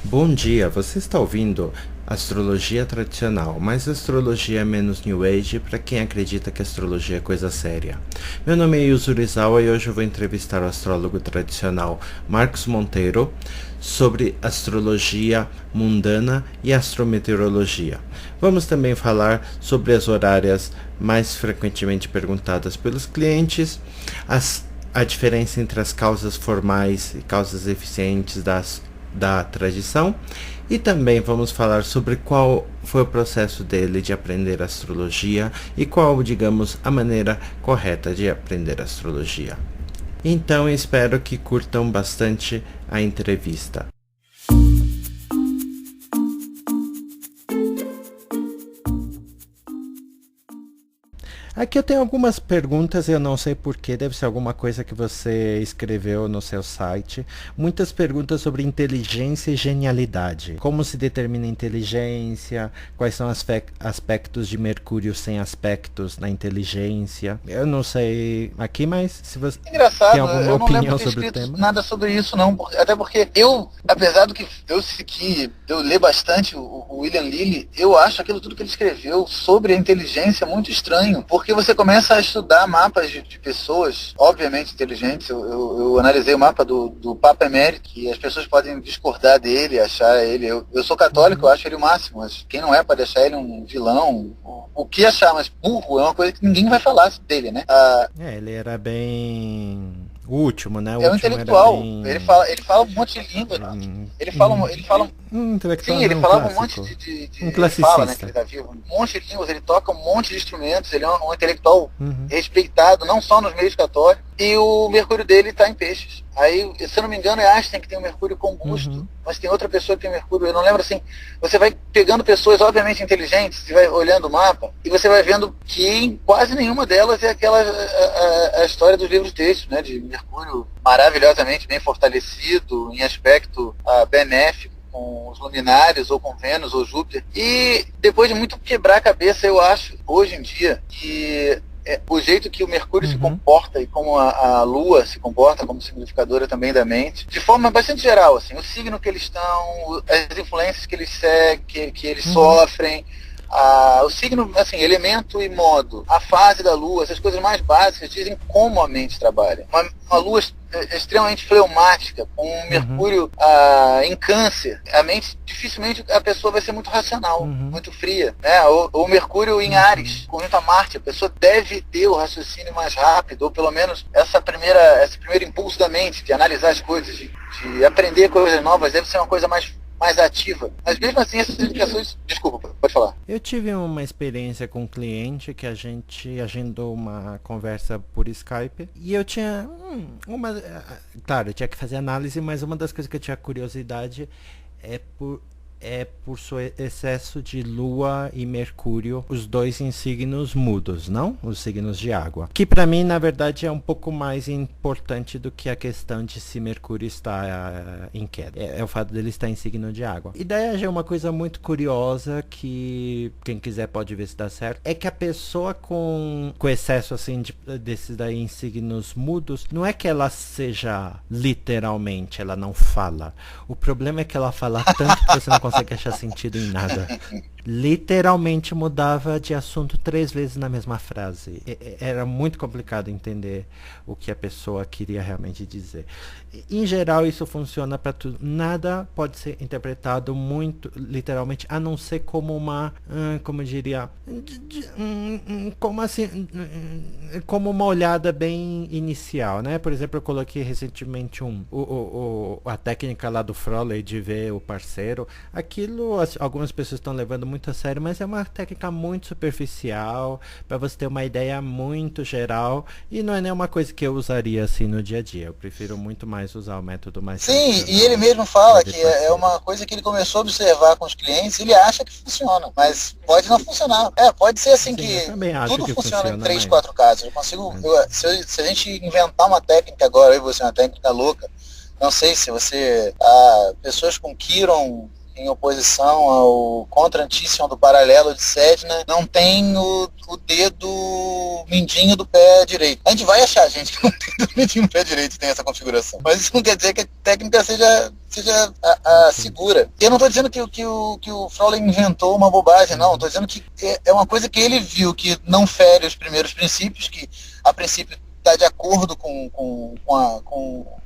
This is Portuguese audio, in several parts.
Bom dia, você está ouvindo Astrologia Tradicional, mas astrologia é menos New Age para quem acredita que astrologia é coisa séria. Meu nome é Yuzuru Izawa e hoje eu vou entrevistar o astrólogo tradicional Marcos Monteiro sobre astrologia mundana e astrometeorologia. Vamos também falar sobre as horárias mais frequentemente perguntadas pelos clientes, a diferença entre as causas formais e causas eficientes da tradição, e também vamos falar sobre qual foi o processo dele de aprender astrologia e qual, digamos, a maneira correta de aprender astrologia. Então espero que curtam bastante a entrevista. Aqui eu tenho algumas perguntas, eu não sei porquê, deve ser alguma coisa que você escreveu no seu site. Muitas perguntas sobre inteligência e genialidade. Como se determina a inteligência? Quais são os aspectos de Mercúrio sem aspectos na inteligência? Eu não sei aqui, mas se você tem Engraçado, alguma eu não lembro de opinião ter sobre o escrito tema. nada sobre isso, não. Até porque eu, apesar do que eu ler bastante o William Lilly, eu acho aquilo tudo que ele escreveu sobre a inteligência muito estranho. Porque você começa a estudar mapas de pessoas, obviamente inteligentes. Eu analisei o mapa do Papa Emérito, e as pessoas podem discordar dele, achar ele. Eu sou católico, eu acho ele o máximo, mas quem não é pode achar ele um vilão. O que achar, mas burro é uma coisa que ninguém vai falar dele, né? Ele era bem. O último, né? O É um último era intelectual. bem. Ele fala um monte de língua. Ele fala, sim, Intelectual ele não, falava um monte clássico. Um ele fala, né, que classicista. ele tá vivo, um monte de línguas, ele toca um monte de instrumentos, ele é um intelectual Uhum. respeitado, não só nos meios católicos, e o Mercúrio dele está em peixes. Aí, se eu não me engano, é Einstein que tem o Mercúrio combusto, Uhum. mas tem outra pessoa que tem Mercúrio, eu não lembro assim. Você vai pegando pessoas obviamente inteligentes, você vai olhando o mapa, e você vai vendo que em quase nenhuma delas é aquela a história dos livros textos, né, de Mercúrio maravilhosamente bem fortalecido, em aspecto benéfico, com os luminários, ou com Vênus, ou Júpiter. E depois de muito quebrar a cabeça, eu acho, hoje em dia, que o jeito que o Mercúrio se Uhum. comporta e como a Lua se comporta como significadora também da mente, de forma bastante geral, assim, o signo que eles estão, as influências que eles seguem, que eles Uhum. sofrem, o signo, assim, elemento e modo, a fase da Lua, essas coisas mais básicas dizem como a mente trabalha. Uma Lua extremamente fleumática, com um Uhum. Mercúrio em câncer, a mente, dificilmente a pessoa vai ser muito racional, Uhum. muito fria. Né? Ou Mercúrio em Uhum. Áries, conjunto a Marte, a pessoa deve ter o raciocínio mais rápido, ou pelo menos esse primeiro impulso da mente, de analisar as coisas, de aprender coisas novas, deve ser uma coisa mais ativa. Mas mesmo assim, essas indicações. Desculpa, pode falar. Eu tive uma experiência com um cliente que a gente agendou uma conversa por Skype e eu tinha claro, eu tinha que fazer análise, mas uma das coisas que eu tinha curiosidade é por seu excesso de Lua e Mercúrio, os dois em signos mudos, não? Os signos de água. Que para mim, na verdade, é um pouco mais importante do que a questão de se Mercúrio está em queda. É o fato dele estar em signo de água. E daí já é uma coisa muito curiosa que quem quiser pode ver se dá certo. É que a pessoa com excesso assim desses daí em signos mudos, não é que ela seja literalmente, ela não fala. O problema é que ela fala tanto que você não consegue achar sentido em nada. Literalmente mudava de assunto 3 vezes na mesma frase. Era muito complicado entender o que a pessoa queria realmente dizer. Em geral, isso funciona para tudo. Nada pode ser interpretado muito literalmente, a não ser como uma, como eu diria, como assim, como uma olhada bem inicial, né? Por exemplo, eu coloquei recentemente a técnica lá do Froley de ver o parceiro. Aquilo algumas pessoas estão levando muito a sério, mas é uma técnica muito superficial, para você ter uma ideia muito geral, e não é nenhuma coisa que eu usaria assim no dia a dia. Eu prefiro muito mais usar o método mais Sim, e ele tradicional mesmo para fala ver que é parceiro. uma coisa que ele começou a observar com os clientes, ele acha que funciona, mas pode não funcionar. Pode ser assim Sim, eu que também acho tudo que funciona em funciona, três, mas quatro casos. Eu consigo, se a gente inventar uma técnica agora, eu e você, uma técnica louca, não sei se você, pessoas com Chiron em oposição ao contra-antícion do paralelo de Sedna, não tem o dedo mindinho do pé direito. A gente vai achar, gente, que não tem dedo mindinho do pé direito, tem essa configuração. Mas isso não quer dizer que a técnica seja segura. E eu não estou dizendo que o Froehlich inventou uma bobagem, não. Estou dizendo que é uma coisa que ele viu que não fere os primeiros princípios, que a princípio está de acordo com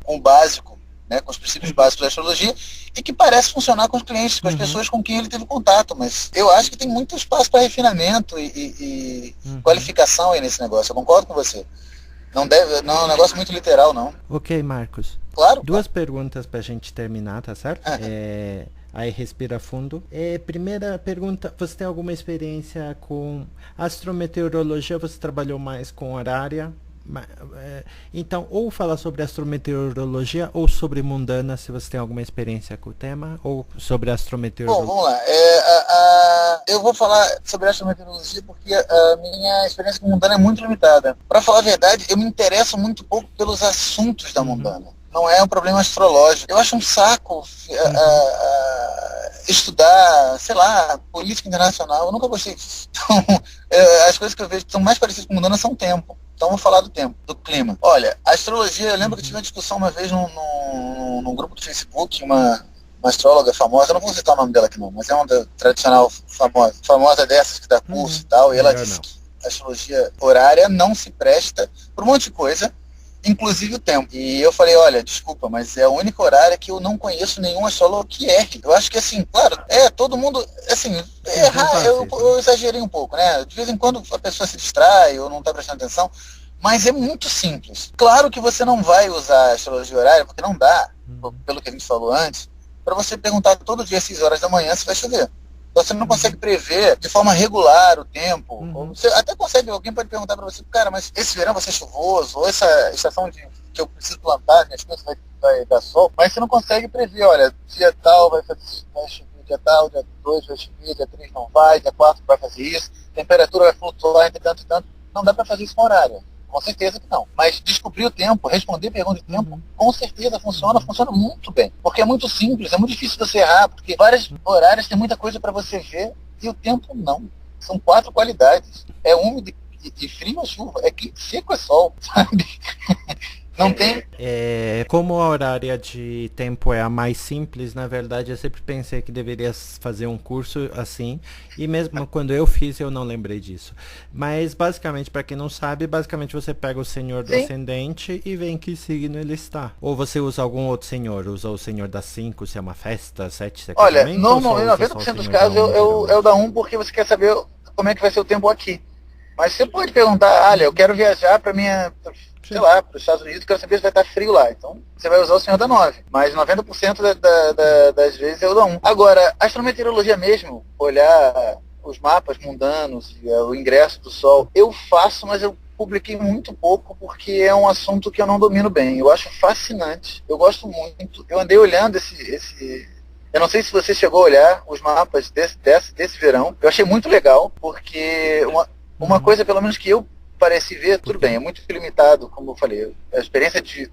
o básico, né, com os princípios básicos da astrologia, e que parece funcionar com os clientes, com as pessoas com quem ele teve contato. Mas eu acho que tem muito espaço para refinamento e qualificação aí nesse negócio. Eu concordo com você. Não é um negócio muito literal, não. Ok, Marcos. Claro. Duas perguntas pra gente terminar, tá certo? Aí respira fundo. Primeira pergunta, você tem alguma experiência com astrometeorologia? Você trabalhou mais com horária? Então, ou falar sobre astrometeorologia ou sobre mundana, se você tem alguma experiência com o tema, ou sobre astrometeorologia. Bom, vamos lá. Eu vou falar sobre astrometeorologia porque a minha experiência com mundana é muito limitada. Para falar a verdade, eu me interesso muito pouco pelos assuntos da mundana. Não é um problema astrológico. Eu acho um saco estudar, sei lá, política internacional. Eu nunca gostei disso. Então, as coisas que eu vejo que são mais parecidas com mundana são tempo. Então vou falar do tempo, do clima. Olha, a astrologia, eu lembro que eu tive uma discussão uma vez num grupo do Facebook, uma astróloga famosa, eu não vou citar o nome dela aqui não, mas é uma tradicional famosa dessas que dá curso e tal, e ela disse que a astrologia horária não se presta para um monte de coisa, inclusive o tempo. E eu falei, olha, desculpa, mas é a única horária que eu não conheço nenhum astrólogo que erre. Eu acho que assim, claro, todo mundo, assim, errar, eu exagerei um pouco, né? De vez em quando a pessoa se distrai ou não está prestando atenção, mas é muito simples. Claro que você não vai usar a astrologia horária, porque não dá, pelo que a gente falou antes, para você perguntar todo dia às 6 horas da manhã se vai chover. Você não consegue prever de forma regular o tempo. Você até consegue, alguém pode perguntar para você, cara, mas esse verão vai ser chuvoso, ou essa estação que eu preciso plantar, minhas coisas vai dar sol, mas você não consegue prever, olha, dia tal vai chover, dia tal, dia 2 vai chover, dia 3 não vai, dia 4 vai fazer isso, temperatura vai flutuar entre tanto e tanto. Não dá para fazer isso com horário. Com certeza que não. Mas descobrir o tempo, responder perguntas de tempo, com certeza funciona muito bem. Porque é muito simples, é muito difícil você errar, porque várias horários tem muita coisa para você ver, e o tempo não. São 4 qualidades. É úmido e frio é chuva, é quente, seco é sol, sabe? Não tem. Como a horária de tempo é a mais simples, na verdade eu sempre pensei que deveria fazer um curso assim, e mesmo quando eu fiz eu não lembrei disso. Mas basicamente, para quem não sabe, basicamente você pega o senhor do ascendente e vê em que signo ele está. Ou você usa algum outro senhor, usa o senhor das 5, se é uma festa, 7, se é Olha, casamento, normalmente, em 90% dos casos é o da 1, porque você quer saber como é que vai ser o tempo aqui. Mas você pode perguntar, olha, eu quero viajar para sei lá, para os Estados Unidos, quero saber se vai estar frio lá. Então, você vai usar o senhor da 9. Mas 90% das vezes é o da 1. Agora, a astrometeorologia mesmo, olhar os mapas mundanos, o ingresso do Sol, eu faço, mas eu publiquei muito pouco, porque é um assunto que eu não domino bem. Eu acho fascinante, eu gosto muito. Eu andei olhando eu não sei se você chegou a olhar os mapas desse verão. Eu achei muito legal, porque uma coisa, pelo menos, que eu parece ver, tudo bem, é muito limitado, como eu falei, a experiência de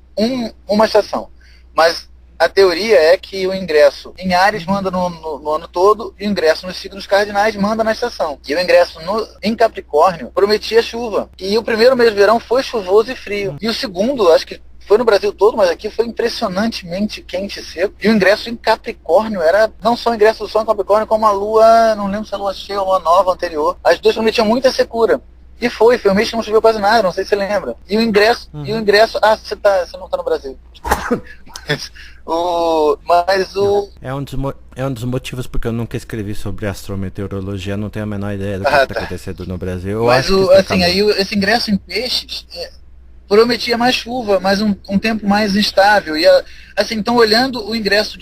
uma estação. Mas a teoria é que o ingresso em Áries manda no ano todo, e o ingresso nos signos cardinais manda na estação. E o ingresso em Capricórnio prometia chuva. E o primeiro mês de verão foi chuvoso e frio. E o segundo, acho que foi no Brasil todo, mas aqui foi impressionantemente quente e seco. E o ingresso em Capricórnio era não só o ingresso do Sol em Capricórnio, como a Lua, não lembro se a Lua cheia ou a Lua nova anterior. As duas prometiam muita secura. E foi um mês que não choveu quase nada, não sei se você lembra. E o ingresso, você não está no Brasil. É um dos motivos porque eu nunca escrevi sobre astrometeorologia, não tenho a menor ideia do que está acontecendo no Brasil. Esse ingresso em peixes prometia mais chuva, mais um tempo mais instável. E então, olhando o ingresso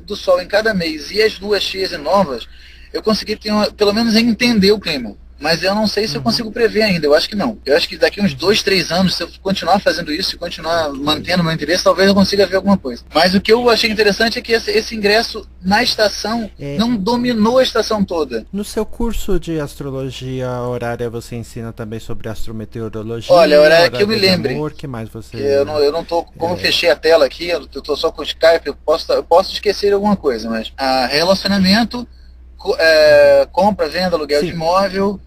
do Sol em cada mês e as luas cheias e novas, eu consegui pelo menos entender o clima. mas eu não sei se eu consigo prever ainda, eu acho que não. Eu acho que daqui uns 2, 3 anos, se eu continuar fazendo isso, e continuar mantendo meu interesse, talvez eu consiga ver alguma coisa. Mas o que eu achei interessante é que esse ingresso na estação não dominou a estação toda. No seu curso de astrologia horária, você ensina também sobre astrometeorologia? Olha, horária que eu me lembre. Que mais você... Eu não tô, como eu fechei a tela aqui, eu tô só com o Skype, eu posso esquecer de alguma coisa, mas relacionamento, compra, venda, aluguel de imóvel,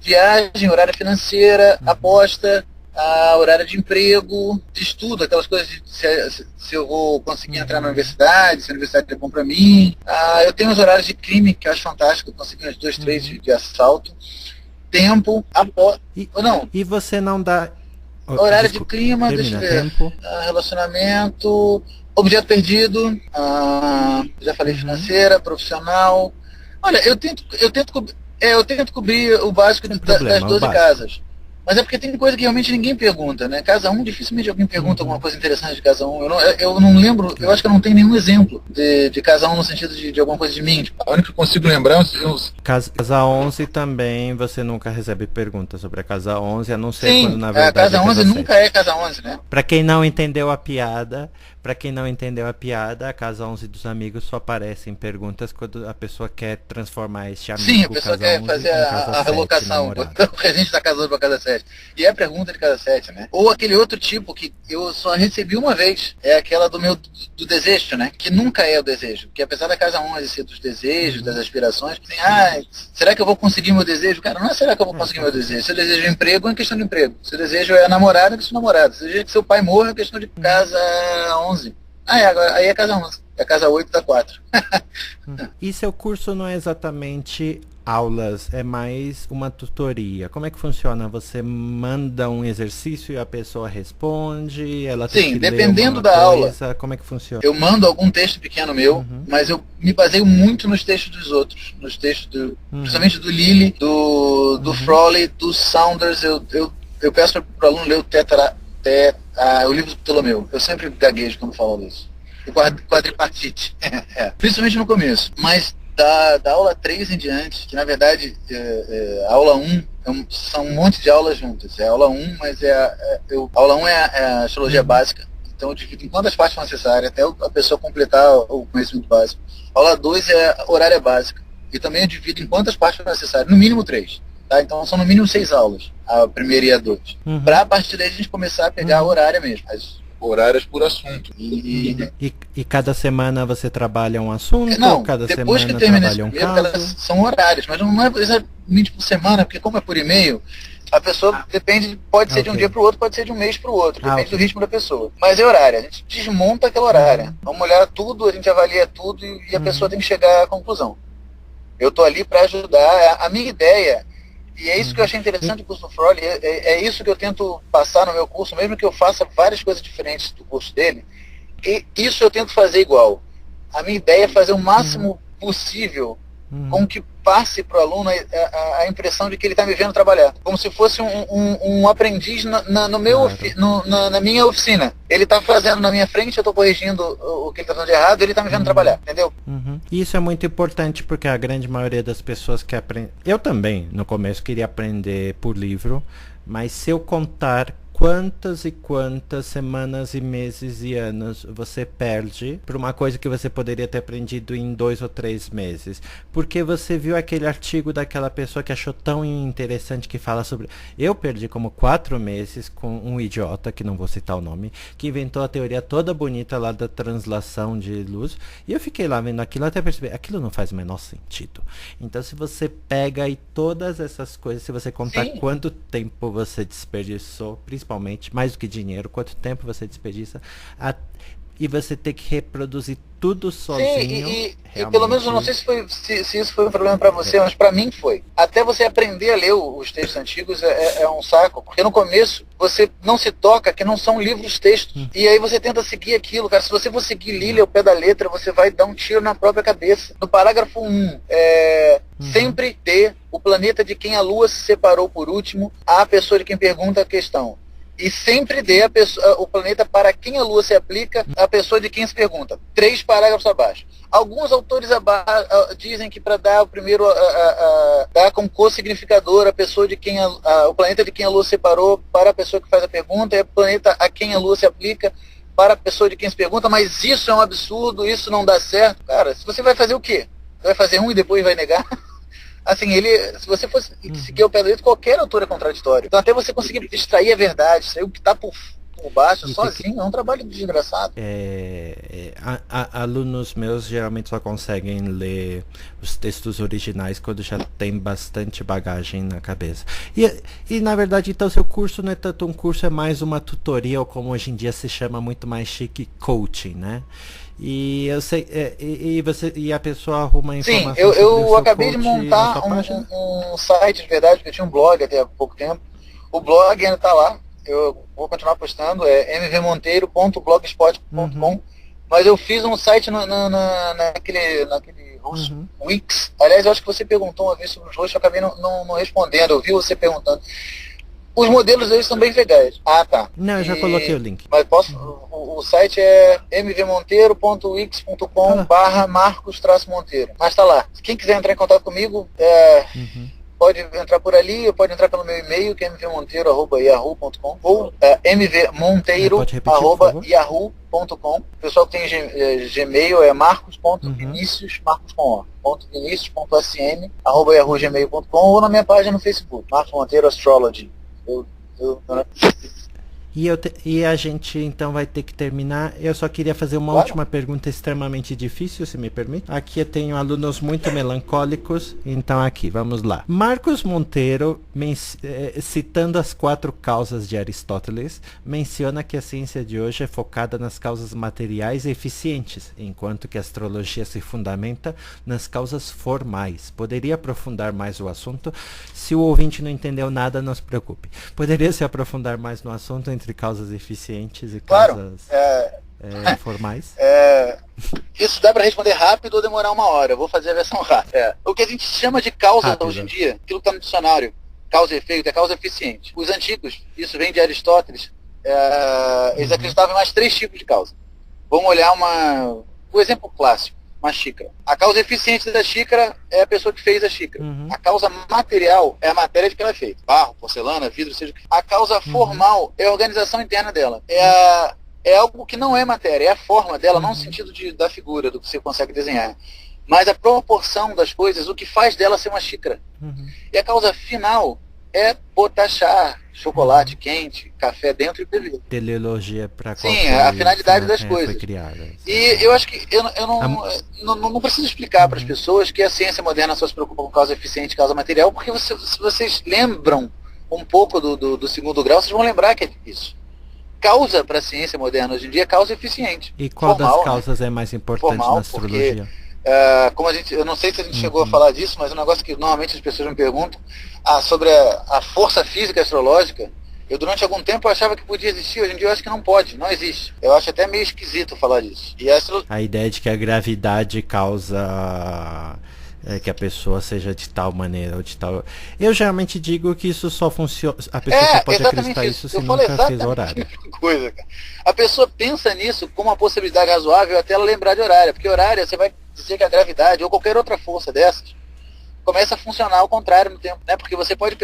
viagem, horária financeira, aposta, horário de emprego, de estudo, aquelas coisas de se eu vou conseguir entrar na universidade, se a universidade é bom para mim. Eu tenho os horários de crime, que eu acho fantástico, eu consegui uns 2, 3 de assalto. Tempo, aposta. Não. E você não dá... Horário de clima, deixa eu ver. Relacionamento, objeto perdido, já falei financeira, profissional. Olha, eu tento cobrir o básico das 12 casas. Mas é porque tem coisa que realmente ninguém pergunta, né? Casa 1, dificilmente alguém pergunta alguma coisa interessante de Casa 1. Eu não lembro, eu acho que eu não tenho nenhum exemplo de Casa 1 no sentido de alguma coisa de mim. A única que eu consigo lembrar é os... Casa 11 também, você nunca recebe perguntas sobre a Casa 11, a não ser Sim, quando na verdade Casa 11 é nunca é Casa 11, né? Pra quem não entendeu a piada, a Casa 11 dos amigos só aparece em perguntas quando a pessoa quer transformar este amigo. Sim, a pessoa quer fazer a relocação, o presente da Casa 11 para Casa 7. E é a pergunta de Casa 7, né? Ou aquele outro tipo que eu só recebi uma vez, é aquela do desejo, né? Que nunca é o desejo. Que apesar da Casa 11 ser dos desejos, das aspirações, assim, será que eu vou conseguir meu desejo? Cara, não é será que eu vou conseguir meu desejo. Se eu desejo emprego, é questão de emprego. Se o desejo é namorado, é questão de namorado. Se o desejo é que seu pai morra, é questão de Casa 11. Agora, aí é Casa 11. É Casa 8 da 4. E seu curso não é exatamente aulas, é mais uma tutoria. Como é que funciona? Você manda um exercício e a pessoa responde? Ela tem que dependendo ler da coisa. aula. Como é que funciona? Eu mando algum texto pequeno meu, mas eu me baseio muito nos textos dos outros. Nos textos, principalmente do Lilly, do Frawley, do Saunders. Eu peço para o aluno ler o livro do Ptolomeu. Eu sempre gaguejo quando falo isso. O quadripartite. Principalmente no começo. Mas da aula 3 em diante, que na verdade a aula 1 são um monte de aulas juntas. É a aula 1, mas a aula 1 é a astrologia básica. Então eu divido em quantas partes são necessárias até a pessoa completar o conhecimento básico. A aula 2 é a horária básica. E também eu divido em quantas partes são necessárias. No mínimo 3. Tá? Então são no mínimo 6 aulas, a primeira e a 2. Para a partir daí a gente começar a pegar a horária mesmo. Horários por assunto. E cada semana você trabalha um assunto? Não, cada depois semana que termina trabalha esse primeiro, caso? elas são horários, mas não é exatamente por semana, porque como é por e-mail, a pessoa depende, pode ser de um dia para o outro, pode ser de um mês para o outro, depende do ritmo da pessoa. Mas é horária, a gente desmonta aquela horária. Vamos olhar tudo, a gente avalia tudo e a pessoa tem que chegar à conclusão. Eu estou ali para ajudar. A minha ideia, e é isso que eu achei interessante do curso do Frawley, é isso que eu tento passar no meu curso, mesmo que eu faça várias coisas diferentes do curso dele, e isso eu tento fazer igual. A minha ideia é fazer o máximo possível com que passe para o aluno a impressão de que ele está me vendo trabalhar. Como se fosse um aprendiz na minha oficina. Ele está fazendo na minha frente, eu estou corrigindo o que ele está fazendo de errado, ele está me vendo trabalhar, entendeu? Isso é muito importante porque a grande maioria das pessoas que aprendem... Eu também, no começo, queria aprender por livro, mas se eu contar quantas e quantas semanas e meses e anos você perde por uma coisa que você poderia ter aprendido em 2 ou 3 meses. Porque você viu aquele artigo daquela pessoa que achou tão interessante que fala sobre... Eu perdi como 4 meses com um idiota, que não vou citar o nome, que inventou a teoria toda bonita lá da translação de luz. E eu fiquei lá vendo aquilo até perceber, aquilo não faz o menor sentido. Então se você pega aí todas essas coisas, se você contar quanto tempo você desperdiçou, principalmente mais do que dinheiro, quanto tempo você desperdiça, e você ter que reproduzir tudo sozinho. E pelo menos eu não sei se isso foi um problema para você, mas para mim foi. Até você aprender a ler os textos antigos é um saco, porque no começo você não se toca que não são livros textos. E aí você tenta seguir aquilo, cara. Se você for seguir Lilly ao pé da letra, você vai dar um tiro na própria cabeça. No parágrafo 1, sempre ter o planeta de quem a Lua se separou por último, a pessoa de quem pergunta a questão. E sempre dê o planeta para quem a Lua se aplica, a pessoa de quem se pergunta. 3 parágrafos abaixo. Alguns autores dizem que para dar o primeiro, dar como co-significador a pessoa de quem o planeta de quem a Lua separou para a pessoa que faz a pergunta, e o planeta a quem a Lua se aplica para a pessoa de quem se pergunta, mas isso é um absurdo, isso não dá certo. Cara, se você vai fazer o quê? Vai fazer um e depois vai negar? Assim, se você fosse seguir ao pé da letra, qualquer autor é contraditório. Então até você conseguir extrair a verdade, extrair o que está por baixo, sozinho, é um trabalho desgraçado. Alunos meus geralmente só conseguem ler os textos originais quando já tem bastante bagagem na cabeça. E na verdade, então, seu curso não é tanto um curso, é mais uma tutoria, ou como hoje em dia se chama muito mais chique, coaching, né? E eu sei, e a pessoa arruma informação. Sim, eu acabei de montar um site, de verdade, porque eu tinha um blog até há pouco tempo. O blog ainda está lá, eu vou continuar postando, é mvmonteiro.blogspot.com, mas eu fiz um site naquele Wix. Aliás, eu acho que você perguntou uma vez sobre os hosts, eu acabei não respondendo, eu vi você perguntando. Os modelos deles são bem legais. Ah, tá. Não, eu já coloquei o link. Mas o site é mvmonteiro.wix.com/Marcos-Monteiro. Mas tá lá. Quem quiser entrar em contato comigo, pode entrar por ali, ou pode entrar pelo meu e-mail, que é mvmonteiro@yahoo.com, ou mvmonteiro@yahoo.com. O pessoal que tem Gmail é marcos.vinicius, marcos.vinicius.sm@yahoo.gmail.com, ou na minha página no Facebook, Marcos Monteiro Astrology. E a gente então vai ter que terminar. Eu só queria fazer uma última pergunta extremamente difícil, se me permite. Aqui eu tenho alunos muito melancólicos, então aqui, vamos lá. Marcos Monteiro, citando as 4 causas de Aristóteles, menciona que a ciência de hoje é focada nas causas materiais e eficientes, enquanto que a astrologia se fundamenta nas causas formais. Poderia aprofundar mais o assunto? Se o ouvinte não entendeu nada, não se preocupe. Poderia se aprofundar mais no assunto entre causas eficientes e causas formais? Isso dá para responder rápido ou demorar 1 hora. Eu vou fazer a versão rápida. O que a gente chama de causa hoje em dia, aquilo que está no dicionário, causa e efeito, é causa eficiente. Os antigos, isso vem de Aristóteles, eles acreditavam em mais 3 tipos de causa. Vamos olhar o exemplo clássico. Uma xícara. A causa eficiente da xícara é a pessoa que fez a xícara. A causa material é a matéria de que ela é feita. Barro, porcelana, vidro, seja o que for. A causa formal é a organização interna dela. É algo que não é matéria, é a forma dela, não no sentido da figura, do que você consegue desenhar. Mas a proporção das coisas, o que faz dela ser uma xícara. E a causa final é botar chá, chocolate quente, café dentro e beber. Teleologia para sim, a finalidade das coisas. E eu acho que eu não preciso explicar para as pessoas que a ciência moderna só se preocupa com causa eficiente e causa material, porque se vocês lembram um pouco do segundo grau, vocês vão lembrar que é isso. Causa para a ciência moderna hoje em dia é causa eficiente. E qual formal, das causas é mais importante formal, na astrologia? Porque, como eu não sei se a gente chegou a falar disso, mas um negócio que normalmente as pessoas me perguntam sobre a força física astrológica. Eu durante algum tempo eu achava que podia existir, hoje em dia eu acho que não pode, não existe. Eu acho até meio esquisito falar disso. E a ideia de que a gravidade causa que a pessoa seja de tal maneira ou de tal. Eu geralmente digo que isso só funciona. A pessoa só pode acreditar isso se nunca fez horário. Coisa, cara. A pessoa pensa nisso como uma possibilidade razoável até ela lembrar de horário, porque horário você vai dizer que a gravidade ou qualquer outra força dessas começa a funcionar ao contrário no tempo, né? Porque você pode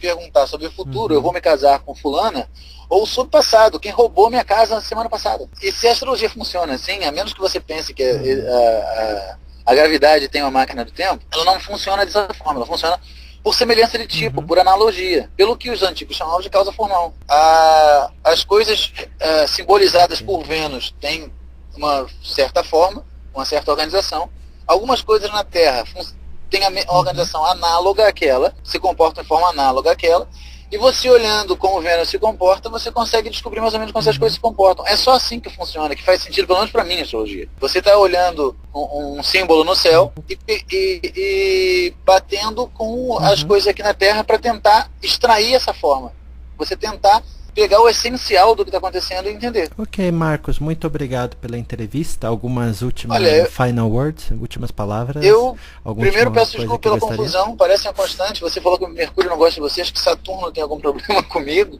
perguntar sobre o futuro, eu vou me casar com fulana, ou sobre o passado, quem roubou minha casa na semana passada. E se a astrologia funciona assim, a menos que você pense que a gravidade tem uma máquina do tempo, ela não funciona dessa forma, ela funciona por semelhança de tipo, por analogia, pelo que os antigos chamavam de causa formal. As coisas simbolizadas por Vênus têm uma certa forma, uma certa organização. Algumas coisas na Terra têm uma organização análoga àquela, se comportam de forma análoga àquela, e você olhando como o Vênus se comporta, você consegue descobrir mais ou menos como essas coisas se comportam. É só assim que funciona, que faz sentido, pelo menos para mim, a astrologia. Você está olhando um símbolo no céu e batendo com as coisas aqui na Terra para tentar extrair essa forma. Você tentar pegar o essencial do que está acontecendo e entender. Ok, Marcos, muito obrigado pela entrevista. Algumas últimas final words, últimas palavras? Eu primeiro peço desculpa pela confusão, parece uma constante. Você falou que o Mercúrio não gosta de você, acho que Saturno tem algum problema comigo.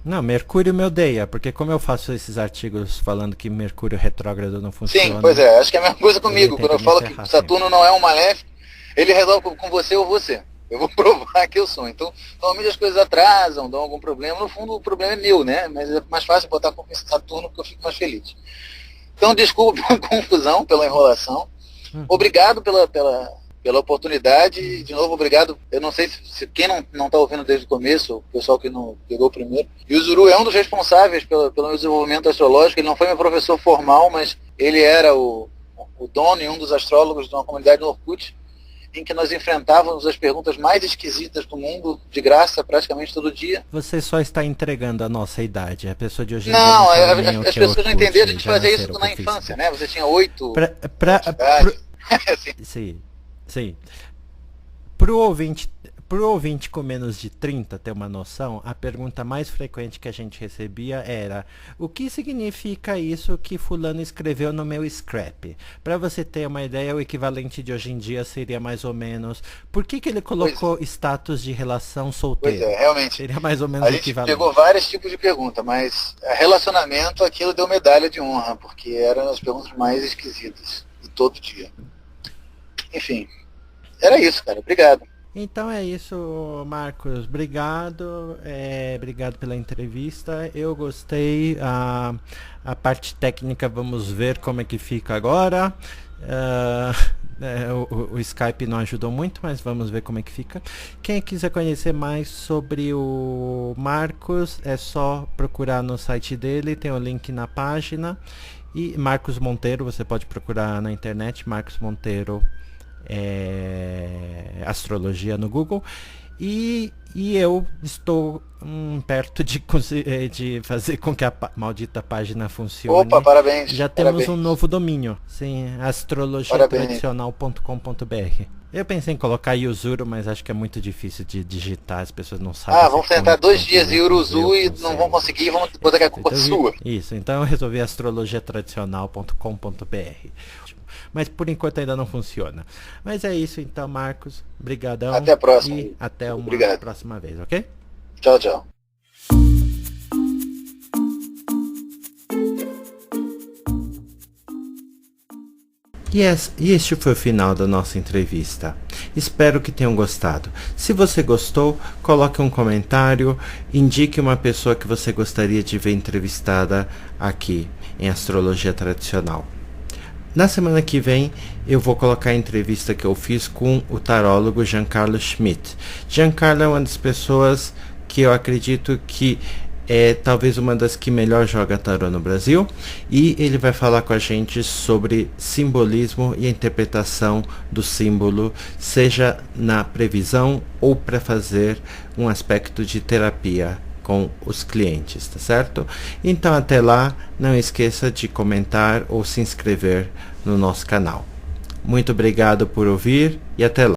Não, Mercúrio me odeia, porque como eu faço esses artigos falando que Mercúrio retrógrado não funciona... Sim, pois é, acho que é a mesma coisa comigo. Quando eu falo que Saturno não é um maléfico, ele resolve com você ou você. Eu vou provar que eu sou. Então, normalmente as coisas atrasam, dão algum problema. No fundo, o problema é meu, né? Mas é mais fácil botar a culpa em Saturno porque eu fico mais feliz. Então, desculpa pela confusão, pela enrolação. Obrigado pela oportunidade. De novo, obrigado. Eu não sei se quem não está ouvindo desde o começo, o pessoal que não pegou primeiro. E o Zuru é um dos responsáveis pelo meu desenvolvimento astrológico. Ele não foi meu professor formal, mas ele era o dono e um dos astrólogos de uma comunidade no Orkut, em que nós enfrentávamos as perguntas mais esquisitas do mundo, de graça, praticamente todo dia. Você só está entregando a nossa idade. A pessoa de hoje em não, as pessoas não entenderam, a gente fazia isso na infância, né? Você tinha 8 Sim. Pro ouvinte com menos de 30 ter uma noção, a pergunta mais frequente que a gente recebia era: o que significa isso que fulano escreveu no meu scrap? Para você ter uma ideia, o equivalente de hoje em dia seria mais ou menos: por que ele colocou status de relação solteira? Pois é, realmente. Seria mais ou menos o equivalente. A gente pegou vários tipos de pergunta, mas relacionamento, aquilo deu medalha de honra, porque eram as perguntas mais esquisitas de todo dia. Enfim, era isso, cara. Obrigado. Então é isso, Marcos. Obrigado. Obrigado pela entrevista. Eu gostei. A parte técnica, vamos ver como é que fica agora. O Skype não ajudou muito, mas vamos ver como é que fica. Quem quiser conhecer mais sobre o Marcos, é só procurar no site dele, tem o link na página. E Marcos Monteiro, você pode procurar na internet, Marcos Monteiro Astrologia no Google. E eu estou perto de fazer com que a maldita página funcione. Opa, parabéns. Já temos um novo domínio, sim, astrologiatradicional.com.br. Eu pensei em colocar Yuzuru, mas acho que é muito difícil de digitar, as pessoas não sabem. Vamos tentar 2 dias Yuruzu e não vão conseguir, vamos botar que a culpa é sua. Isso, então eu resolvi astrologiatradicional.com.br. Mas por enquanto ainda não funciona. Mas é isso então, Marcos. Obrigadão. Até a próxima. E até uma próxima vez, ok? Tchau, tchau. E este foi o final da nossa entrevista. Espero que tenham gostado. Se você gostou, coloque um comentário, indique uma pessoa que você gostaria de ver entrevistada aqui em Astrologia Tradicional. Na semana que vem, eu vou colocar a entrevista que eu fiz com o tarólogo Giancarlo Schmidt. Giancarlo é uma das pessoas que eu acredito que é talvez uma das que melhor joga tarô no Brasil, e ele vai falar com a gente sobre simbolismo e a interpretação do símbolo, seja na previsão ou para fazer um aspecto de terapia com os clientes, tá certo? Então até lá, não esqueça de comentar ou se inscrever no nosso canal. Muito obrigado por ouvir e até lá.